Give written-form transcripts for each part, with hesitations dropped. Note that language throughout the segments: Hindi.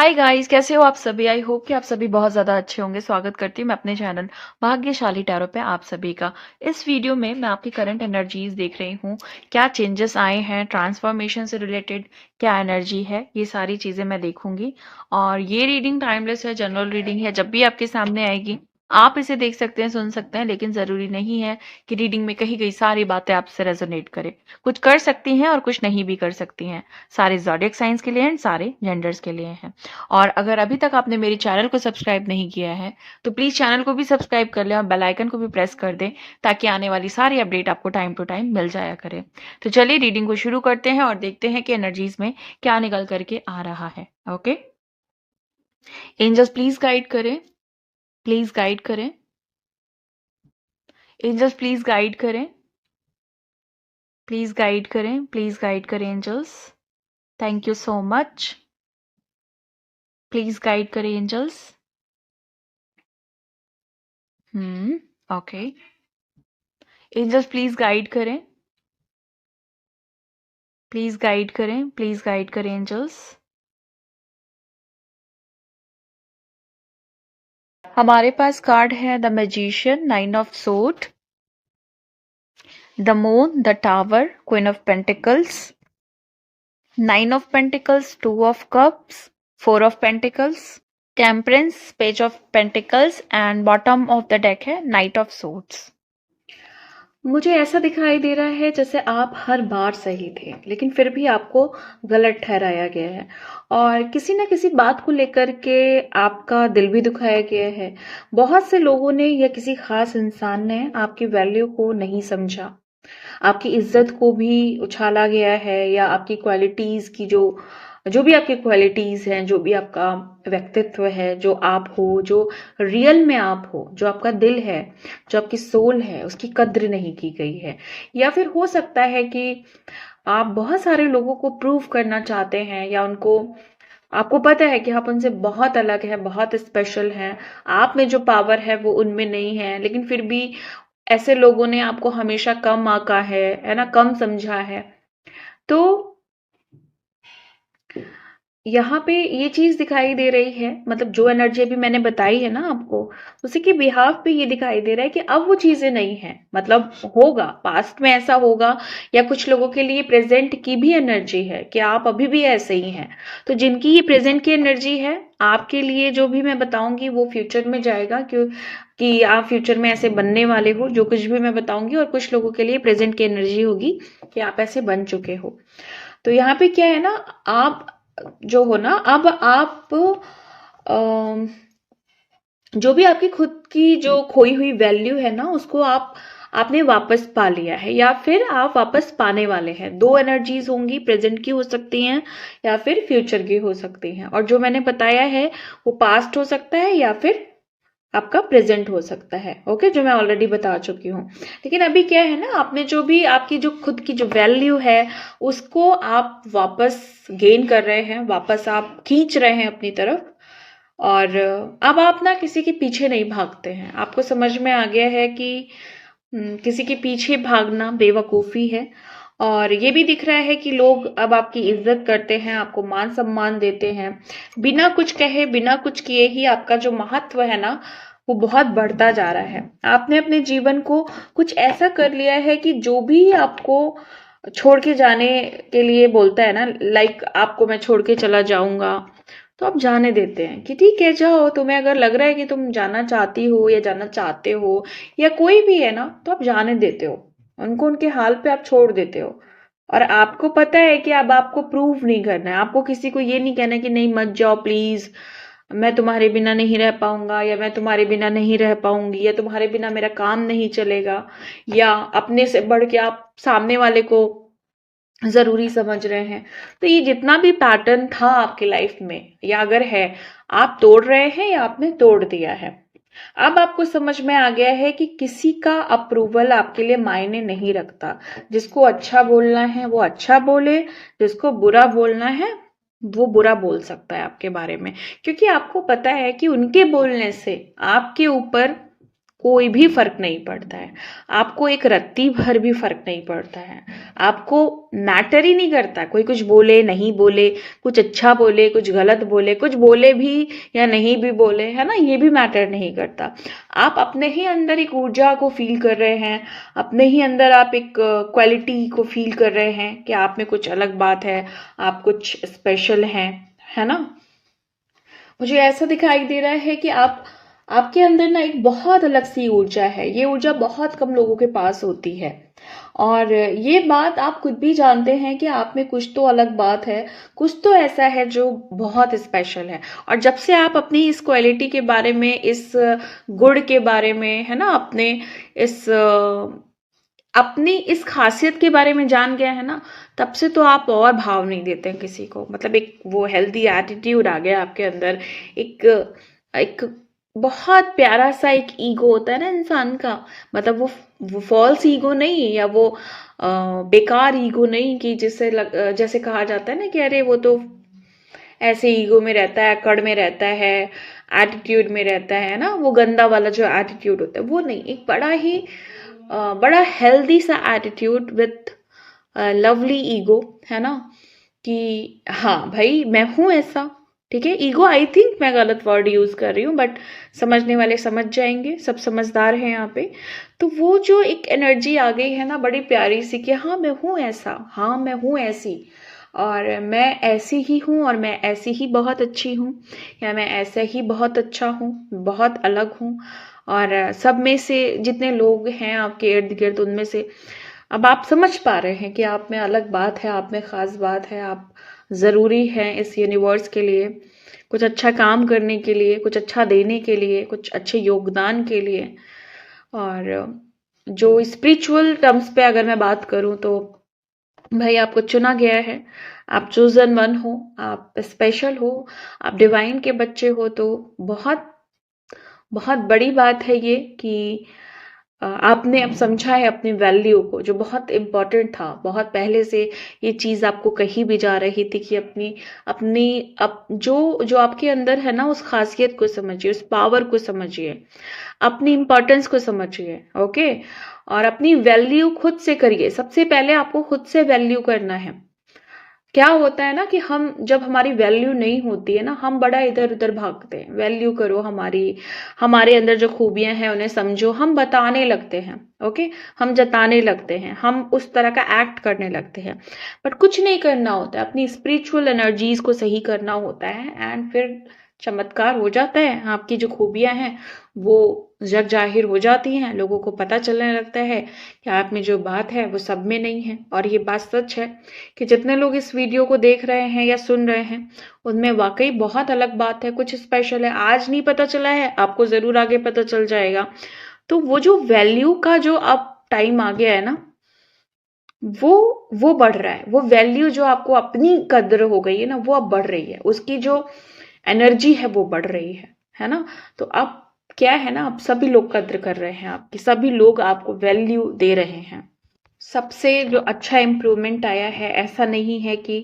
हाय गाइस, कैसे हो आप सभी। आई होप कि आप सभी बहुत ज़्यादा अच्छे होंगे। स्वागत करती हूँ मैं अपने चैनल भाग्यशाली टैरो पे आप सभी का। इस वीडियो में मैं आपकी करंट एनर्जीज देख रही हूँ, क्या चेंजेस आए हैं ट्रांसफॉर्मेशन से रिलेटेड, क्या एनर्जी है, ये सारी चीज़ें मैं देखूंगी। और ये रीडिंग टाइमलेस है, जनरल रीडिंग है। जब भी आपके सामने आएगी आप इसे देख सकते हैं, सुन सकते हैं, लेकिन ज़रूरी नहीं है कि रीडिंग में कही गई सारी बातें आपसे रेजोनेट करें। कुछ कर सकती हैं और कुछ नहीं भी कर सकती हैं। सारे ज़ोडिएक साइंस के लिए हैं, सारे जेंडर्स के लिए हैं। और अगर अभी तक आपने मेरे चैनल को सब्सक्राइब नहीं किया है तो प्लीज चैनल को भी सब्सक्राइब कर लें और बेल आइकन को भी प्रेस कर दें, ताकि आने वाली सारी अपडेट आपको टाइम टू टाइम मिल जाया करे। तो चलिए रीडिंग को शुरू करते हैं और देखते हैं कि एनर्जीज में क्या निकल करके आ रहा है। ओके, एंजल्स प्लीज गाइड करें, प्लीज गाइड करें, एंजल्स प्लीज गाइड करें, प्लीज गाइड करें, प्लीज गाइड करें angels. Thank you so much. Please guide करें angels. Okay, angels please guide करें, प्लीज गाइड करें, प्लीज गाइड करें एंजल्स। हमारे पास कार्ड है the magician, nine of sword, the moon, the tower, queen of pentacles, nine of pentacles, two of cups, four of pentacles, temperance, page of pentacles and bottom of the deck है नाइट ऑफ सोर्ड्स। मुझे ऐसा दिखाई दे रहा है जैसे आप हर बार सही थे, लेकिन फिर भी आपको गलत ठहराया गया है और किसी ना किसी बात को लेकर के आपका दिल भी दुखाया गया है। बहुत से लोगों ने या किसी खास इंसान ने आपकी वैल्यू को नहीं समझा, आपकी इज्जत को भी उछाला गया है, या आपकी क्वालिटीज की जो जो भी आपकी क्वालिटीज हैं, जो भी आपका व्यक्तित्व है, जो आप हो, जो रियल में आप हो, जो आपका दिल है, जो आपकी सोल है, उसकी कद्र नहीं की गई है। या फिर हो सकता है कि आप बहुत सारे लोगों को प्रूव करना चाहते हैं, या उनको आपको पता है कि आप उनसे बहुत अलग है, बहुत स्पेशल हैं, आप में जो पावर है वो उनमें नहीं है, लेकिन फिर भी ऐसे लोगों ने आपको हमेशा कम आंका है ना, कम समझा है। तो यहाँ पे ये चीज दिखाई दे रही है, मतलब जो एनर्जी अभी मैंने बताई है ना आपको, उसी के बिहाफ पे ये दिखाई दे रहा है कि अब वो चीजें नहीं है। मतलब होगा, पास्ट में ऐसा होगा, या कुछ लोगों के लिए प्रेजेंट की भी एनर्जी है कि आप अभी भी ऐसे ही हैं। तो जिनकी ये प्रेजेंट की एनर्जी है, आपके लिए जो भी मैं बताऊंगी वो फ्यूचर में जाएगा, क्यों कि आप फ्यूचर में ऐसे बनने वाले हो, जो कुछ भी मैं बताऊंगी। और कुछ लोगों के लिए प्रेजेंट की एनर्जी होगी कि आप ऐसे बन चुके हो। तो यहाँ पे क्या है ना, आप जो हो ना, अब आप अम, जो भी आपकी खुद की जो खोई हुई वैल्यू है ना, उसको आपने वापस पा लिया है, या फिर आप वापस पाने वाले हैं। दो एनर्जीज होंगी, प्रेजेंट की हो सकती हैं या फिर फ्यूचर की हो सकती हैं। और जो मैंने बताया है वो पास्ट हो सकता है या फिर आपका प्रेजेंट हो सकता है। ओके, जो मैं ऑलरेडी बता चुकी हूँ। लेकिन अभी क्या है ना, आपने जो भी आपकी जो खुद की जो वैल्यू है, उसको आप वापस गेन कर रहे हैं, वापस आप खींच रहे हैं अपनी तरफ। और अब आप ना किसी के पीछे नहीं भागते हैं। आपको समझ में आ गया है कि किसी के पीछे भागना बेवकूफ़ी है। और ये भी दिख रहा है कि लोग अब आपकी इज्जत करते हैं, आपको मान सम्मान देते हैं। बिना कुछ कहे, बिना कुछ किए ही आपका जो महत्व है ना, वो बहुत बढ़ता जा रहा है। आपने अपने जीवन को कुछ ऐसा कर लिया है कि जो भी आपको छोड़ के जाने के लिए बोलता है ना, लाइक आपको मैं छोड़ के चला जाऊंगा, तो आप जाने देते हैं कि ठीक है जाओ। तुम्हें अगर लग रहा है कि तुम जाना चाहती हो या जाना चाहते हो, या कोई भी है ना, तो आप जाने देते हो उनको, उनके हाल पे आप छोड़ देते हो। और आपको पता है कि अब आपको प्रूव नहीं करना है, आपको किसी को ये नहीं कहना कि नहीं मत जाओ प्लीज, मैं तुम्हारे बिना नहीं रह पाऊंगा, या मैं तुम्हारे बिना नहीं रह पाऊंगी, या तुम्हारे बिना मेरा काम नहीं चलेगा, या अपने से बढ़ के आप सामने वाले को जरूरी समझ रहे हैं। तो ये जितना भी पैटर्न था आपके लाइफ में, या अगर है, आप तोड़ रहे हैं या आपने तोड़ दिया है। अब आपको समझ में आ गया है कि किसी का अप्रूवल आपके लिए मायने नहीं रखता। जिसको अच्छा बोलना है वो अच्छा बोले, जिसको बुरा बोलना है वो बुरा बोल सकता है आपके बारे में, क्योंकि आपको पता है कि उनके बोलने से आपके ऊपर कोई भी फर्क नहीं पड़ता है, आपको एक रत्ती भर भी फर्क नहीं पड़ता है, आपको मैटर ही नहीं करता कोई कुछ बोले नहीं बोले, कुछ अच्छा बोले कुछ गलत बोले, कुछ बोले भी या नहीं भी बोले, है ना, ये भी मैटर नहीं करता। आप अपने ही अंदर एक ऊर्जा को फील कर रहे हैं, अपने ही अंदर आप एक क्वालिटी को फील कर रहे हैं कि आप में कुछ अलग बात है, आप कुछ स्पेशल हैं, है ना। मुझे ऐसा दिखाई दे रहा है कि आपके अंदर ना एक बहुत अलग सी ऊर्जा है, ये ऊर्जा बहुत कम लोगों के पास होती है, और ये बात आप खुद भी जानते हैं कि आप में कुछ तो अलग बात है, कुछ तो ऐसा है जो बहुत स्पेशल है। और जब से आप अपनी इस क्वालिटी के बारे में, इस गुण के बारे में, है ना, अपनी इस खासियत के बारे में जान गया है ना, तब से तो आप और भाव नहीं देते हैं किसी को। मतलब एक वो हेल्दी एटीट्यूड आ गया आपके अंदर, एक एक बहुत प्यारा सा एक ईगो होता है ना इंसान का, मतलब वो फॉल्स ईगो नहीं, या वो बेकार ईगो नहीं कि जैसे कहा जाता है ना कि अरे वो तो ऐसे ईगो में रहता है, अकड़ में रहता है, एटीट्यूड में रहता है ना, वो गंदा वाला जो एटीट्यूड होता है वो नहीं, एक बड़ा हेल्दी सा एटीट्यूड विथ लवली ईगो, है ना, कि हाँ भाई मैं हूं ऐसा, ठीक है। ईगो, आई थिंक मैं गलत वर्ड यूज कर रही हूँ, बट समझने वाले समझ जाएंगे, सब समझदार हैं यहाँ पे। तो वो जो एक एनर्जी आ गई है ना बड़ी प्यारी सी, कि हाँ मैं हूँ ऐसा, हाँ मैं हूँ ऐसी, और मैं ऐसी ही हूँ, और मैं ऐसी ही बहुत अच्छी हूँ, या मैं ऐसा ही बहुत अच्छा हूँ, बहुत अलग हूँ। और सब में से जितने लोग हैं आपके इर्द गिर्द, उनमें से अब आप समझ पा रहे हैं कि आप में अलग बात है, आप में खास बात है, आप ज़रूरी हैं इस यूनिवर्स के लिए, कुछ अच्छा काम करने के लिए, कुछ अच्छा देने के लिए, कुछ अच्छे योगदान के लिए। और जो स्पिरिचुअल टर्म्स पे अगर मैं बात करूं तो भाई आपको चुना गया है, आप चूजन वन हो, आप स्पेशल हो, आप डिवाइन के बच्चे हो। तो बहुत बहुत बड़ी बात है ये कि आपने अब समझा है अपनी वैल्यू को, जो बहुत इम्पोर्टेंट था, बहुत पहले से ये चीज आपको कही भी जा रही थी कि अपनी अपनी अप जो जो आपके अंदर है ना, उस खासियत को समझिए, उस पावर को समझिए, अपनी इंपॉर्टेंस को समझिए, ओके। और अपनी वैल्यू खुद से करिए, सबसे पहले आपको खुद से वैल्यू करना है। क्या होता है ना कि हम जब हमारी वैल्यू नहीं होती है ना, हम बड़ा इधर उधर भागते हैं। वैल्यू करो हमारी, हमारे अंदर जो खूबियां हैं उन्हें समझो, हम बताने लगते हैं, ओके, हम जताने लगते हैं, हम उस तरह का एक्ट करने लगते हैं। बट कुछ नहीं करना होता है, अपनी स्पिरिचुअल एनर्जीज को सही करना होता है, एंड फिर चमत्कार हो जाता है। आपकी जो खूबियां हैं वो जग जाहिर हो जाती हैं, लोगों को पता चलने लगता है कि आप में जो बात है वो सब में नहीं है। और ये बात सच है कि जितने लोग इस वीडियो को देख रहे हैं या सुन रहे हैं, उनमें वाकई बहुत अलग बात है, कुछ स्पेशल है। आज नहीं पता चला है, आपको जरूर आगे पता चल जाएगा। तो वो जो वैल्यू का जो अब टाइम आ गया है ना, वो वो बढ़ रहा है। वो वैल्यू जो आपको अपनी कद्र हो गई है ना, वो अब बढ़ रही है, उसकी जो एनर्जी है वो बढ़ रही है ना। तो अब क्या है ना, अब सभी लोग कद्र कर रहे हैं आपकी, सभी लोग आपको वैल्यू दे रहे हैं। सबसे जो अच्छा इम्प्रूवमेंट आया है, ऐसा नहीं है कि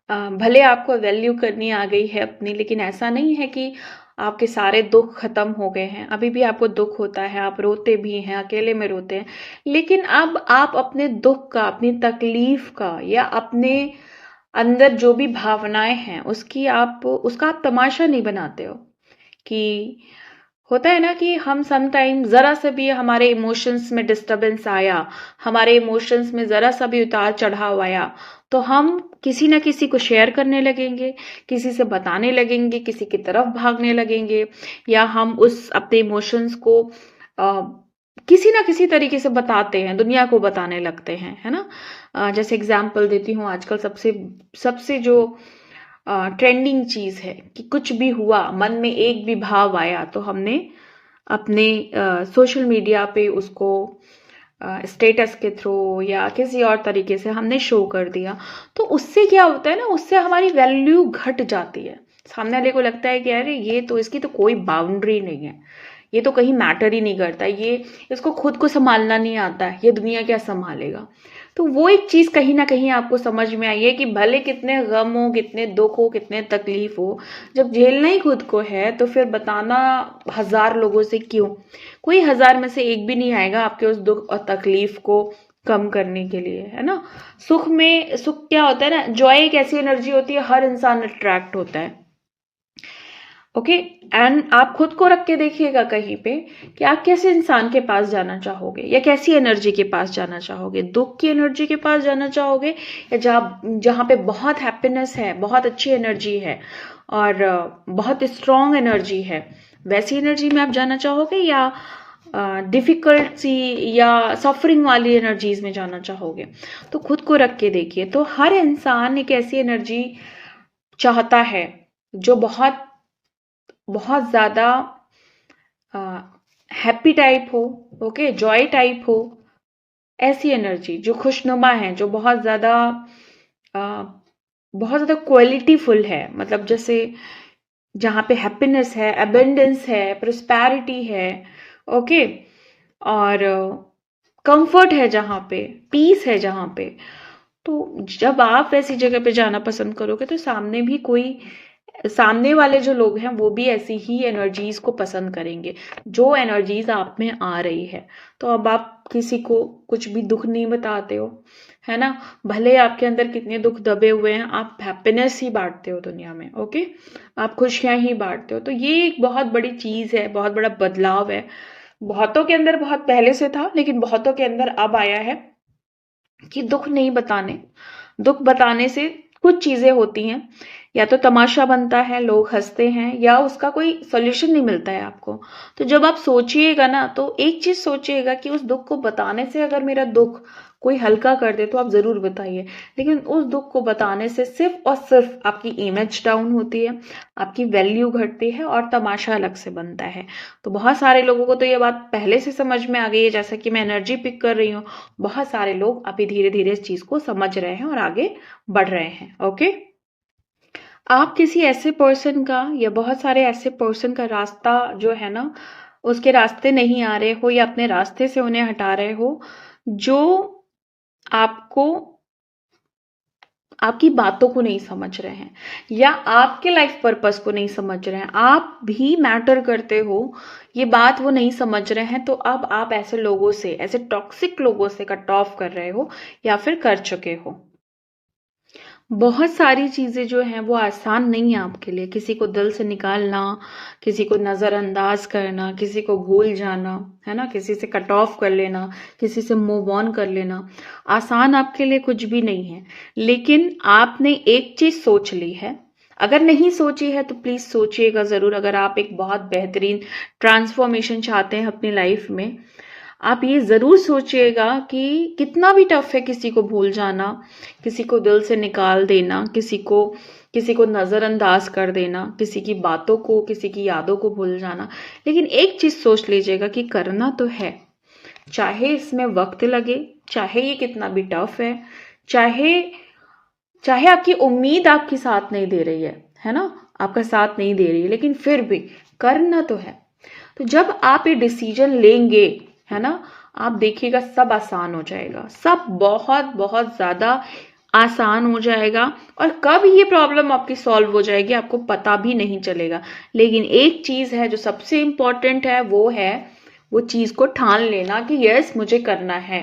भले आपको वैल्यू करनी आ गई है अपनी, लेकिन ऐसा नहीं है कि आपके सारे दुख खत्म हो गए हैं। अभी भी आपको दुख होता है, आप रोते भी हैं, अकेले में रोते हैं, लेकिन अब आप अपने दुख का, अपनी तकलीफ का, या अपने अंदर जो भी भावनाएं हैं उसका आप तमाशा नहीं बनाते हो। कि होता है ना कि हम समटाइम जरा से भी हमारे इमोशंस में डिस्टरबेंस आया, हमारे इमोशंस में जरा सा भी उतार चढ़ाव आया, तो हम किसी ना किसी को शेयर करने लगेंगे, किसी से बताने लगेंगे, किसी की तरफ भागने लगेंगे, या हम उस अपने इमोशंस को आ, किसी ना किसी तरीके से बताते हैं, दुनिया को बताने लगते हैं, है ना। जैसे एग्जाम्पल देती हूँ, आजकल सबसे सबसे जो ट्रेंडिंग चीज है कि कुछ भी हुआ, मन में एक भी भाव आया, तो हमने अपने सोशल मीडिया पे उसको स्टेटस के थ्रू या किसी और तरीके से हमने शो कर दिया। तो उससे क्या होता है ना, उससे हमारी वैल्यू घट जाती है। सामने वाले को लगता है कि अरे ये तो, इसकी तो कोई बाउंड्री नहीं है, ये तो कहीं मैटर ही नहीं करता, ये इसको खुद को संभालना नहीं आता, ये दुनिया क्या संभालेगा। तो वो एक चीज कहीं ना कहीं आपको समझ में आई है कि भले कितने गम हो, कितने दुख हो, कितने तकलीफ हो, जब झेलना ही खुद को है तो फिर बताना 1000 लोगों से क्यों? कोई 1000 में से एक भी नहीं आएगा आपके उस दुख और तकलीफ को कम करने के लिए, है ना? सुख क्या होता है ना, जॉय एक ऐसी एनर्जी होती है, हर इंसान अट्रैक्ट होता है। ओके, एंड आप खुद को रख के देखिएगा कहीं पे कि आप कैसे इंसान के पास जाना चाहोगे, या कैसी एनर्जी के पास जाना चाहोगे? दुख की एनर्जी के पास जाना चाहोगे, या जहाँ पे बहुत हैप्पीनेस है, बहुत अच्छी एनर्जी है और बहुत स्ट्रॉन्ग एनर्जी है, वैसी एनर्जी में आप जाना चाहोगे, या डिफिकल्ट सी या सफरिंग वाली एनर्जीज में जाना चाहोगे? तो खुद को रख के देखिए। तो हर इंसान एक ऐसी एनर्जी चाहता है जो बहुत बहुत ज्यादा हैप्पी टाइप हो, ओके, जॉय टाइप हो, ऐसी एनर्जी जो खुशनुमा है, जो बहुत ज्यादा क्वालिटीफुल है, मतलब जैसे जहाँ पे हैप्पीनेस है, अबेंडेंस है, प्रोस्पैरिटी है, ओके, और कंफर्ट है, जहाँ पे पीस है, जहाँ पे। तो जब आप ऐसी जगह पे जाना पसंद करोगे तो सामने वाले जो लोग हैं वो भी ऐसी ही एनर्जीज को पसंद करेंगे, जो एनर्जीज आप में आ रही है। तो अब आप किसी को कुछ भी दुख नहीं बताते हो, है ना? भले आपके अंदर कितने दुख दबे हुए हैं, आप हैप्पीनेस ही बांटते हो दुनिया में, ओके, आप खुशियां ही बांटते हो। तो ये एक बहुत बड़ी चीज है, बहुत बड़ा बदलाव है। बहुतों के अंदर बहुत पहले से था, लेकिन बहुतों के अंदर अब आया है कि दुख बताने से कुछ चीजें होती हैं, या तो तमाशा बनता है, लोग हंसते हैं, या उसका कोई सोल्यूशन नहीं मिलता है आपको। तो जब आप सोचिएगा ना, तो एक चीज सोचिएगा कि उस दुख को बताने से अगर मेरा दुख कोई हल्का कर दे तो आप जरूर बताइए, लेकिन उस दुख को बताने से सिर्फ और सिर्फ आपकी इमेज डाउन होती है, आपकी वैल्यू घटती है और तमाशा अलग से बनता है। तो बहुत सारे लोगों को तो ये बात पहले से समझ में आ गई है, जैसा कि मैं एनर्जी पिक कर रही हूँ, बहुत सारे लोग अभी धीरे धीरे इस चीज को समझ रहे हैं और आगे बढ़ रहे हैं। ओके, आप किसी ऐसे पर्सन का या बहुत सारे ऐसे पर्सन का रास्ता जो है ना, उसके रास्ते नहीं आ रहे हो, या अपने रास्ते से उन्हें हटा रहे हो, जो आपको आपकी बातों को नहीं समझ रहे हैं, या आपके लाइफ पर्पस को नहीं समझ रहे हैं, आप भी मैटर करते हो, ये बात वो नहीं समझ रहे हैं। तो अब आप ऐसे लोगों से, ऐसे टॉक्सिक लोगों से कट ऑफ कर रहे हो या फिर कर चुके हो। बहुत सारी चीजें जो हैं वो आसान नहीं है आपके लिए। किसी को दिल से निकालना, किसी को नजरअंदाज करना, किसी को भूल जाना, है ना, किसी से कट ऑफ कर लेना, किसी से मूव ऑन कर लेना, आसान आपके लिए कुछ भी नहीं है। लेकिन आपने एक चीज सोच ली है, अगर नहीं सोची है तो प्लीज सोचिएगा जरूर। अगर आप एक बहुत बेहतरीन ट्रांसफॉर्मेशन चाहते हैं अपनी लाइफ में, आप ये जरूर सोचिएगा कि कितना भी टफ है किसी को भूल जाना, किसी को दिल से निकाल देना, किसी को नजरअंदाज कर देना, किसी की बातों को, किसी की यादों को भूल जाना। लेकिन एक चीज सोच लीजिएगा कि करना तो है, चाहे इसमें वक्त लगे, चाहे ये कितना भी टफ है, चाहे चाहे आपकी उम्मीद आपकी साथ नहीं दे रही है ना, आपका साथ नहीं दे रही है, लेकिन फिर भी करना तो है। तो जब आप ये डिसीजन लेंगे, है ना, आप देखिएगा सब आसान हो जाएगा, सब बहुत बहुत ज्यादा आसान हो जाएगा। और कब ये प्रॉब्लम आपकी सॉल्व हो जाएगी आपको पता भी नहीं चलेगा। लेकिन एक चीज है जो सबसे इंपॉर्टेंट है, वो चीज को ठान लेना कि यस मुझे करना है।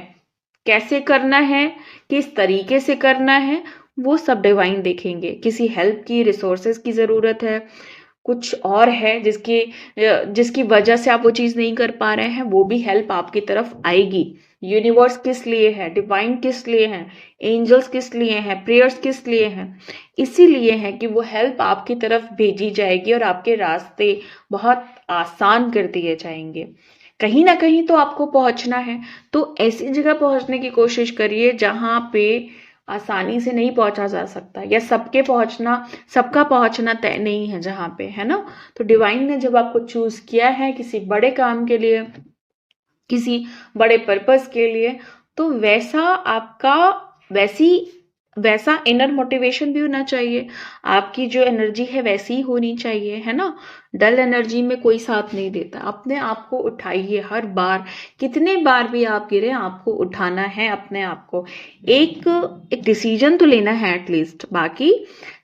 कैसे करना है, किस तरीके से करना है, वो सब डिवाइन देखेंगे। किसी हेल्प की, रिसोर्सेज की जरूरत है, कुछ और है जिसकी वजह से आप वो चीज नहीं कर पा रहे हैं, वो भी हेल्प आपकी तरफ आएगी। यूनिवर्स किस लिए है, डिवाइन किस लिए है, एंजल्स किस लिए हैं, प्रेयर्स किस लिए हैं, इसीलिए है कि वो हेल्प आपकी तरफ भेजी जाएगी और आपके रास्ते बहुत आसान कर दिए जाएंगे। कहीं ना कहीं तो आपको पहुंचना है, तो ऐसी जगह पहुंचने की कोशिश करिए जहां पे आसानी से नहीं पहुंचा जा सकता, या सबका पहुंचना तय नहीं है जहां पे, है ना। तो डिवाइन ने जब आपको चूज किया है किसी बड़े काम के लिए, किसी बड़े पर्पस के लिए, तो वैसी वैसा इनर मोटिवेशन भी होना चाहिए, आपकी जो एनर्जी है वैसी ही होनी चाहिए, है ना। डल एनर्जी में कोई साथ नहीं देता। अपने आप को उठाइए हर बार, कितने बार भी आप गिरे आपको उठाना है अपने आप को। एक एक डिसीजन तो लेना है एटलीस्ट। बाकी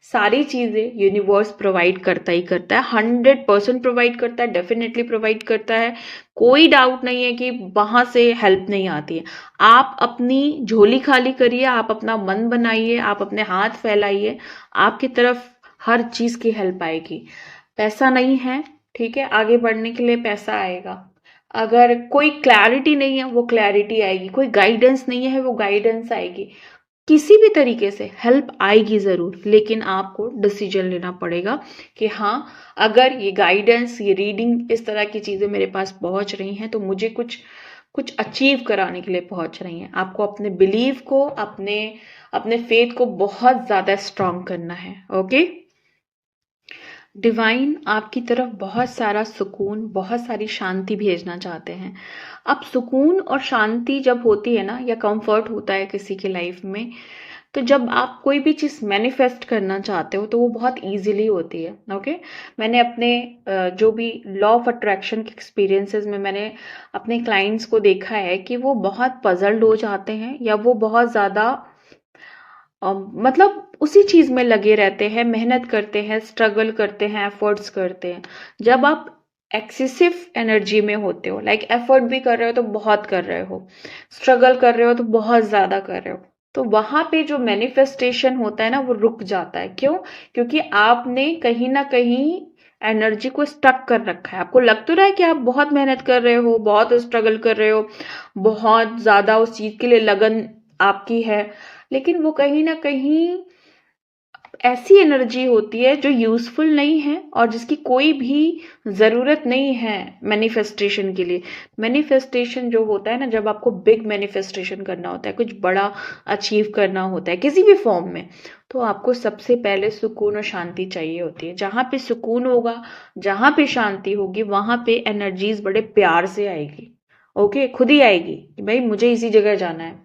सारी चीजें यूनिवर्स प्रोवाइड करता ही करता है, 100% प्रोवाइड करता है, डेफिनेटली प्रोवाइड करता है। कोई डाउट नहीं है कि वहां से हेल्प नहीं आती है। आप अपनी झोली खाली करिए, आप अपना मन बनाइए, आप अपने हाथ फैलाइए, आपकी तरफ हर चीज की हेल्प आएगी। पैसा नहीं है, ठीक है, आगे बढ़ने के लिए पैसा आएगा। अगर कोई क्लैरिटी नहीं है वो क्लैरिटी आएगी, कोई गाइडेंस नहीं है वो गाइडेंस आएगी। किसी भी तरीके से हेल्प आएगी जरूर, लेकिन आपको डिसीजन लेना पड़ेगा कि हाँ, अगर ये गाइडेंस, ये रीडिंग, इस तरह की चीजें मेरे पास पहुंच रही हैं तो मुझे कुछ कुछ अचीव कराने के लिए पहुंच रही हैं। आपको अपने बिलीव को, अपने अपने फेथ को बहुत ज्यादा स्ट्रांग करना है। ओके। डिवाइन आपकी तरफ बहुत सारा सुकून, बहुत सारी शांति भेजना चाहते हैं। अब सुकून और शांति जब होती है ना, या कंफर्ट होता है किसी की लाइफ में, तो जब आप कोई भी चीज मैनिफेस्ट करना चाहते हो तो वो बहुत इजीली होती है। ओके। मैंने अपने जो भी लॉ ऑफ अट्रैक्शन के एक्सपीरियंसेस में मैंने अपने क्लाइंट्स को देखा है कि वो बहुत पजल्ड हो जाते हैं, या वो बहुत ज्यादा मतलब उसी चीज में लगे रहते हैं, मेहनत करते हैं, स्ट्रगल करते हैं, एफर्ट्स करते हैं। जब आप एक्सेसिव एनर्जी में होते हो, लाइक एफर्ट भी कर रहे हो तो बहुत कर रहे हो, स्ट्रगल कर रहे हो तो बहुत ज्यादा कर रहे हो, तो वहां पे जो मैनिफेस्टेशन होता है ना वो रुक जाता है। क्यों? क्योंकि आपने कहीं ना कहीं एनर्जी को स्टक कर रखा है। आपको लग तो रहा है कि आप बहुत मेहनत कर रहे हो, बहुत स्ट्रगल कर रहे हो, बहुत ज्यादा उस चीज के लिए लगन आपकी है, लेकिन वो कहीं ना कहीं ऐसी एनर्जी होती है जो यूजफुल नहीं है और जिसकी कोई भी जरूरत नहीं है मैनिफेस्टेशन के लिए। मैनिफेस्टेशन जो होता है ना, जब आपको बिग मैनिफेस्टेशन करना होता है, कुछ बड़ा अचीव करना होता है किसी भी फॉर्म में, तो आपको सबसे पहले सुकून और शांति चाहिए होती है। जहां पे सुकून होगा, जहां पे शांति होगी, वहां पे एनर्जीज बड़े प्यार से आएगी। ओके, खुद ही आएगी कि भाई मुझे इसी जगह जाना है,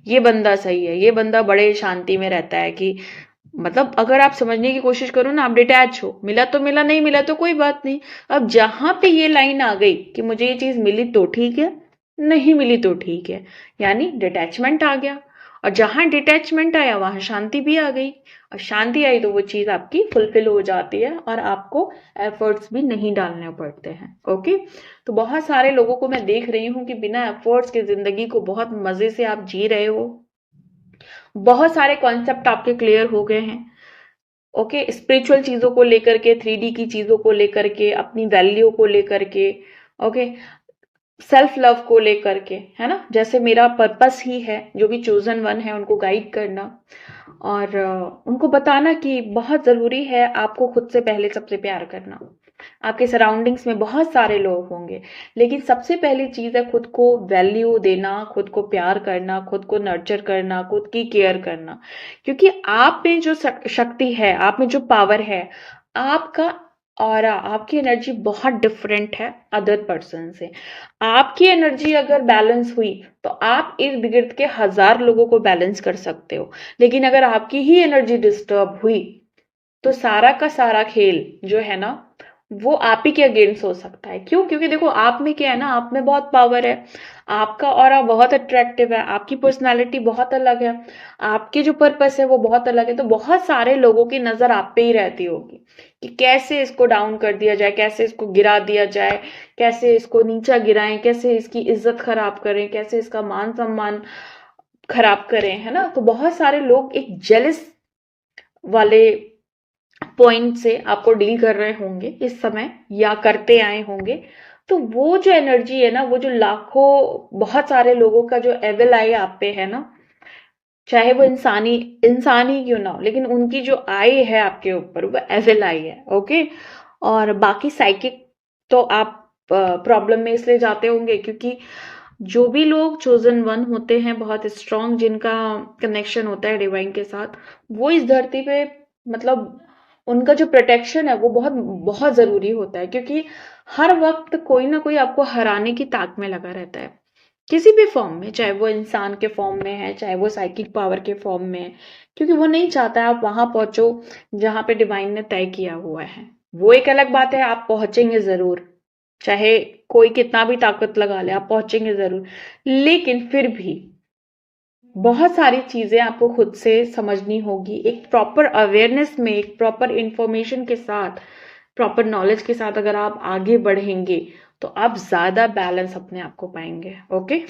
ये बंदा सही है, ये बंदा बड़े शांति में रहता है। कि मतलब अगर आप समझने की कोशिश करो ना, आप डिटैच हो, मिला तो मिला, नहीं मिला तो कोई बात नहीं। अब जहां पे ये लाइन आ गई कि मुझे ये चीज मिली तो ठीक है, नहीं मिली तो ठीक है, यानी डिटैचमेंट आ गया। और जहां डिटैचमेंट आया वहां शांति भी आ गई, और शांति आई तो वो चीज आपकी फुलफिल हो जाती है और आपको एफर्ट्स भी नहीं डालने पड़ते हैं। ओके। तो बहुत सारे लोगों को मैं देख रही हूँ कि बिना एफर्ट्स के जिंदगी को बहुत मजे से आप जी रहे हो, बहुत सारे कॉन्सेप्ट आपके क्लियर हो गए हैं। ओके, स्पिरिचुअल चीजों को लेकर के, 3D की चीजों को लेकर के, अपनी वैल्यू को लेकर के, ओके, सेल्फ लव को लेकर के, है ना। जैसे मेरा पर्पस ही है, जो भी चोजन वन है उनको गाइड करना और उनको बताना कि बहुत जरूरी है आपको खुद से पहले सबसे प्यार करना। आपके सराउंडिंग्स में बहुत सारे लोग होंगे, लेकिन सबसे पहली चीज है खुद को वैल्यू देना, खुद को प्यार करना, खुद को नर्चर करना, खुद की केयर करना। क्योंकि आप में जो शक्ति है, आप में जो पावर है, आपका ऑरा, आपकी एनर्जी बहुत डिफरेंट है अदर पर्सन से। आपकी एनर्जी अगर बैलेंस हुई तो आप इर्द गिर्द के 1000 लोगों को बैलेंस कर सकते हो। लेकिन अगर आपकी ही एनर्जी डिस्टर्ब हुई तो सारा का सारा खेल जो है ना, वो आप ही के अगेंस्ट हो सकता है। क्यों? क्योंकि देखो, आप में क्या है ना, आप में बहुत पावर है, आपका ऑरा बहुत अट्रैक्टिव है, आपकी पर्सनालिटी बहुत अलग है, आपके जो पर्पस है वो बहुत अलग है। तो बहुत सारे लोगों की नजर आप पे ही रहती होगी कि कैसे इसको डाउन कर दिया जाए, कैसे इसको गिरा दिया जाए, कैसे इसको नीचा गिराएं, कैसे इसकी इज्जत खराब करें, कैसे इसका मान सम्मान खराब करें, है ना। तो बहुत सारे लोग एक जेलस वाले पॉइंट से आपको डील कर रहे होंगे इस समय, या करते आए होंगे। तो वो जो एनर्जी है ना, वो जो लाखों बहुत सारे लोगों का जो एविल आई आप पे है ना, चाहे वो इंसानी इंसान ही क्यों ना हो, लेकिन उनकी जो आई है आपके ऊपर वो एविल आई है। ओके। और बाकी साइकिक तो आप प्रॉब्लम में इसलिए जाते होंगे क्योंकि जो भी लोग चोजन वन होते हैं, बहुत स्ट्रांग जिनका कनेक्शन होता है डिवाइन के साथ, वो इस धरती पे, मतलब उनका जो प्रोटेक्शन है वो बहुत बहुत जरूरी होता है। क्योंकि हर वक्त कोई ना कोई आपको हराने की ताक में लगा रहता है। किसी भी फॉर्म में, चाहे वो इंसान के फॉर्म में है, चाहे वो साइकिक पावर के फॉर्म में है, क्योंकि वो नहीं चाहता आप वहां पहुंचो जहां पे डिवाइन ने तय किया हुआ है। वो एक अलग बात है, आप पहुंचेंगे जरूर, चाहे कोई कितना भी ताकत लगा ले, आप पहुंचेंगे जरूर। लेकिन फिर भी बहुत सारी चीजें आपको खुद से समझनी होगी, एक प्रॉपर अवेयरनेस में, एक प्रॉपर इंफॉर्मेशन के साथ, प्रॉपर नॉलेज के साथ अगर आप आगे बढ़ेंगे तो आप ज्यादा बैलेंस अपने आप को पाएंगे। ओके,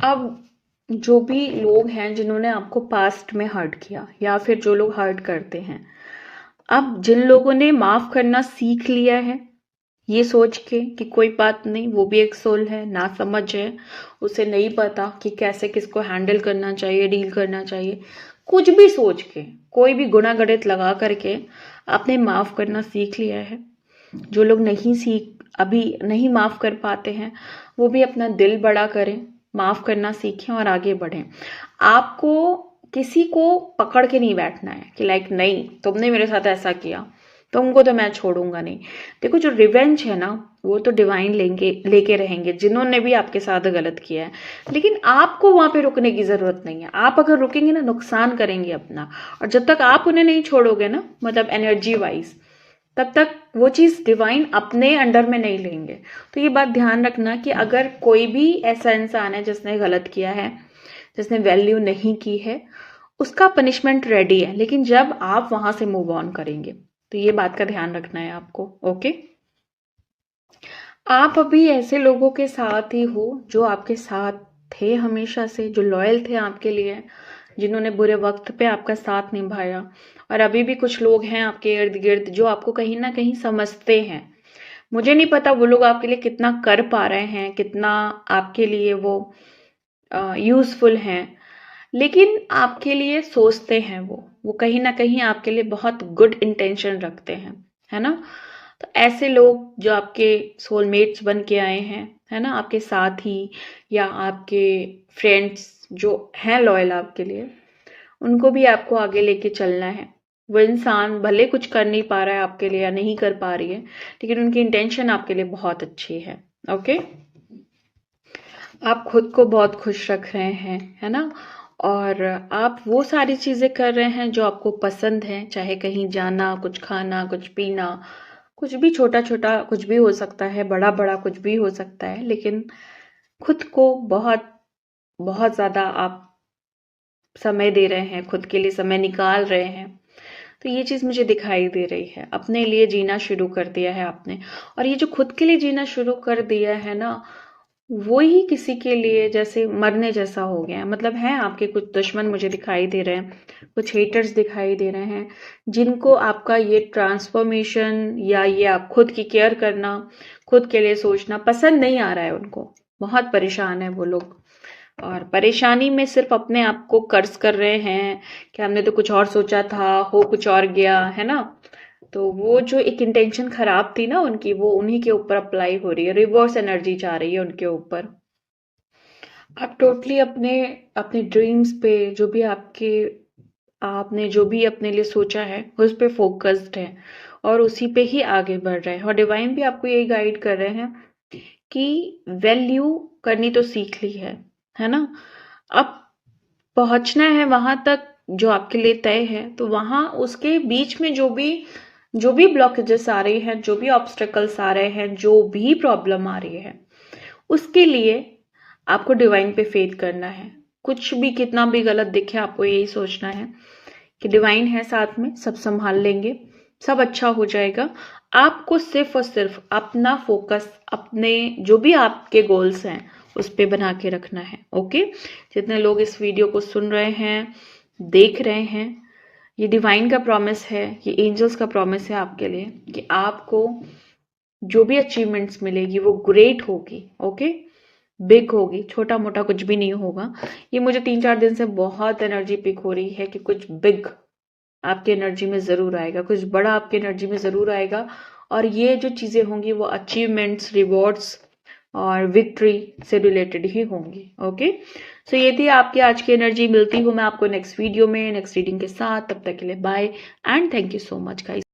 अब जो भी लोग हैं जिन्होंने आपको पास्ट में हर्ट किया, या फिर जो लोग हर्ट करते हैं, अब जिन लोगों ने माफ करना सीख लिया है ये सोच के कि कोई बात नहीं, वो भी एक सोल है, ना समझ है, उसे नहीं पता कि कैसे किसको हैंडल करना चाहिए, डील करना चाहिए, कुछ भी सोच के, कोई भी गुणा गणित लगा करके आपने माफ करना सीख लिया है। जो लोग अभी नहीं माफ कर पाते हैं, वो भी अपना दिल बड़ा करें, माफ करना सीखें और आगे बढ़ें। आपको किसी को पकड़ के नहीं बैठना है कि लाइक नहीं तुमने मेरे साथ ऐसा किया, तुमको तो मैं छोड़ूंगा नहीं। देखो, जो रिवेंज है ना, वो तो डिवाइन लेके रहेंगे जिन्होंने भी आपके साथ गलत किया है, लेकिन आपको वहां पे रुकने की जरूरत नहीं है। आप अगर रुकेंगे ना, नुकसान करेंगे अपना, और जब तक आप उन्हें नहीं छोड़ोगे ना, मतलब एनर्जी वाइज, तब तक वो चीज डिवाइन अपने अंडर में नहीं लेंगे। तो ये बात ध्यान रखना कि अगर कोई भी ऐसा इंसान है जिसने गलत किया है, जिसने वैल्यू नहीं की है, उसका पनिशमेंट रेडी है, लेकिन जब आप वहां से मूव ऑन करेंगे, तो ये बात का ध्यान रखना है आपको। ओके, आप अभी ऐसे लोगों के साथ ही हो जो आपके साथ थे हमेशा से, जो लॉयल थे आपके लिए, जिन्होंने बुरे वक्त पे आपका साथ निभाया। और अभी भी कुछ लोग हैं आपके इर्द गिर्द जो आपको कहीं ना कहीं समझते हैं। मुझे नहीं पता वो लोग आपके लिए कितना कर पा रहे हैं, कितना आपके लिए वो यूजफुल हैं, लेकिन आपके लिए सोचते हैं, वो कहीं ना कहीं आपके लिए बहुत गुड इंटेंशन रखते हैं, है ना। तो ऐसे लोग जो आपके सोलमेट्स बन के आए हैं, है ना, आपके साथी या आपके फ्रेंड्स जो हैं लॉयल आपके लिए, उनको भी आपको आगे लेके चलना है। वो इंसान भले कुछ कर नहीं पा रहा है आपके लिए या नहीं कर पा रही है, लेकिन उनकी इंटेंशन आपके लिए बहुत अच्छी है। ओके, आप खुद को बहुत खुश रख रहे हैं, है ना, और आप वो सारी चीजें कर रहे हैं जो आपको पसंद है, चाहे कहीं जाना, कुछ खाना, कुछ पीना, कुछ भी, छोटा छोटा कुछ भी हो सकता है, बड़ा बड़ा कुछ भी हो सकता है, लेकिन खुद को बहुत बहुत ज्यादा आप समय दे रहे हैं, खुद के लिए समय निकाल रहे हैं। तो ये चीज मुझे दिखाई दे रही है, अपने लिए जीना शुरू कर दिया है आपने। और ये जो खुद के लिए जीना शुरू कर दिया है ना, वो ही किसी के लिए जैसे मरने जैसा हो गया है। मतलब है आपके कुछ दुश्मन मुझे दिखाई दे रहे हैं, कुछ हेटर्स दिखाई दे रहे हैं, जिनको आपका ये ट्रांसफॉर्मेशन या ये आप खुद की केयर करना, खुद के लिए सोचना पसंद नहीं आ रहा है। उनको बहुत परेशान है वो लोग, और परेशानी में सिर्फ अपने आप को कर्ज कर रहे हैं कि हमने तो कुछ और सोचा था, हो कुछ और गया, है ना। तो वो जो एक इंटेंशन खराब थी ना उनकी, वो उन्हीं के ऊपर अप्लाई हो रही है, रिवर्स एनर्जी जा रही है उनके ऊपर। आप टोटली अपने अपने ड्रीम्स पे, जो भी आपने जो भी अपने लिए सोचा है उस पे फोकस्ड है, और उसी पे ही आगे बढ़ रहे हैं। और डिवाइन भी आपको यही गाइड कर रहे हैं कि वैल्यू करनी तो सीख ली है ना। अब पहुंचना है वहां तक जो आपके लिए तय है, तो वहां उसके बीच में जो भी ब्लॉकेजेस आ रही हैं, जो भी ऑब्स्टेकल्स आ रहे हैं, जो भी प्रॉब्लम आ रही है, उसके लिए आपको डिवाइन पे फेथ करना है। कुछ भी कितना भी गलत दिखे, आपको यही सोचना है कि डिवाइन है साथ में, सब संभाल लेंगे, सब अच्छा हो जाएगा। आपको सिर्फ और सिर्फ अपना फोकस, अपने जो भी आपके गोल्स हैं उस पे बना के रखना है। ओके, जितने लोग इस वीडियो को सुन रहे हैं, देख रहे हैं, ये डिवाइन का प्रॉमिस है, ये एंजल्स का प्रॉमिस है आपके लिए कि आपको जो भी अचीवमेंट्स मिलेगी वो ग्रेट होगी। ओके, बिग होगी, छोटा मोटा कुछ भी नहीं होगा। ये मुझे 3-4 दिन से बहुत एनर्जी पिक हो रही है कि कुछ बिग आपकी एनर्जी में जरूर आएगा, कुछ बड़ा आपकी एनर्जी में जरूर आएगा। और ये जो चीजें होंगी वो अचीवमेंट्स, रिवॉर्ड्स और विक्ट्री से रिलेटेड ही होंगी। ओके, सो ये थी आपकी आज की एनर्जी। मिलती हूँ मैं आपको नेक्स्ट वीडियो में, नेक्स्ट रीडिंग के साथ। तब तक के लिए bye and thank you so much guys.